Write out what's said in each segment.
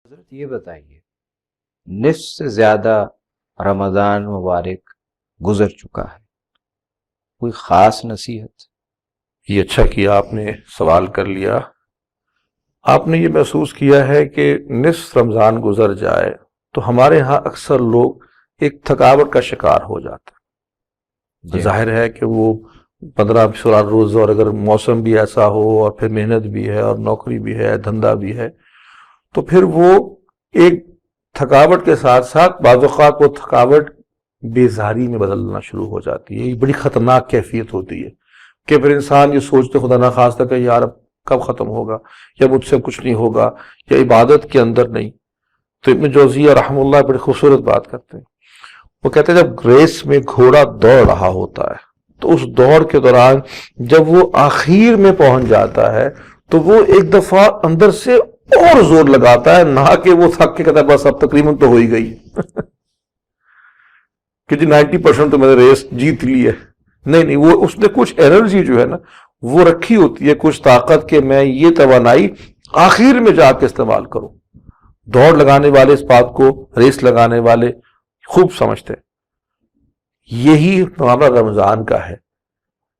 حضرت یہ بتائیے، نصف سے زیادہ رمضان مبارک گزر چکا ہے، کوئی خاص نصیحت؟ یہ اچھا کیا آپ نے سوال کر لیا۔ آپ نے یہ محسوس کیا ہے کہ نصف رمضان گزر جائے تو ہمارے ہاں اکثر لوگ ایک تھکاوٹ کا شکار ہو جاتے ہیں۔ ظاہر ہے کہ وہ 15-16 روز، اور اگر موسم بھی ایسا ہو اور پھر محنت بھی ہے اور نوکری بھی ہے، دھندا بھی ہے، تو پھر وہ ایک تھکاوٹ کے ساتھ ساتھ بعض اوقات وہ تھکاوٹ بیزاری میں بدلنا شروع ہو جاتی ہے۔ یہ بڑی خطرناک کیفیت ہوتی ہے کہ پھر انسان یہ سوچتے خدا نخواستہ کہ یار اب کب ختم ہوگا، یا مجھ سے کچھ نہیں ہوگا، یا عبادت کے اندر نہیں۔ تو ابن جوزیہ رحمہ اللہ بڑی خوبصورت بات کرتے ہیں۔ وہ کہتے ہیں جب ریس میں گھوڑا دوڑ رہا ہوتا ہے تو اس دوڑ کے دوران جب وہ آخر میں پہنچ جاتا ہے تو وہ ایک دفعہ اندر سے اور زور لگاتا ہے، نہ کہ وہ تھک کے کہتا ہے بس اب تقریباً تو ہو ہی گئی کہ جی 90% تو میں نے ریس جیت لی ہے۔ نہیں، وہ اس نے کچھ انرجی جو ہے نا وہ رکھی ہوتی ہے، کچھ طاقت، کہ میں یہ توانائی آخر میں جا کے استعمال کروں۔ دوڑ لگانے والے اس بات کو، ریس لگانے والے خوب سمجھتے ہیں۔ یہی معاملہ رمضان کا ہے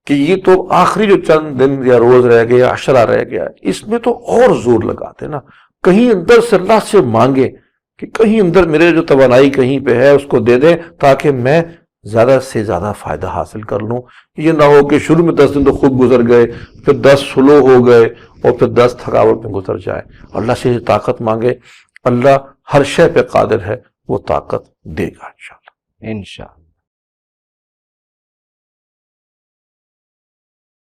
کہ یہ تو آخری جو چند دن یا روز رہ گیا، عشرہ رہ گیا، اس میں تو اور زور لگاتے نا، کہیں اندر سے اللہ سے مانگے کہ کہیں اندر میرے جو توانائی کہیں پہ ہے اس کو دے دیں تاکہ میں زیادہ سے زیادہ فائدہ حاصل کر لوں۔ یہ نہ ہو کہ شروع میں 10 دن تو خوب گزر گئے، پھر 10 سلو ہو گئے، اور پھر 10 تھکاوٹ میں گزر جائے۔ اللہ سے طاقت مانگے، اللہ ہر شے پہ قادر ہے، وہ طاقت دے گا انشاءاللہ۔ انشاءاللہ۔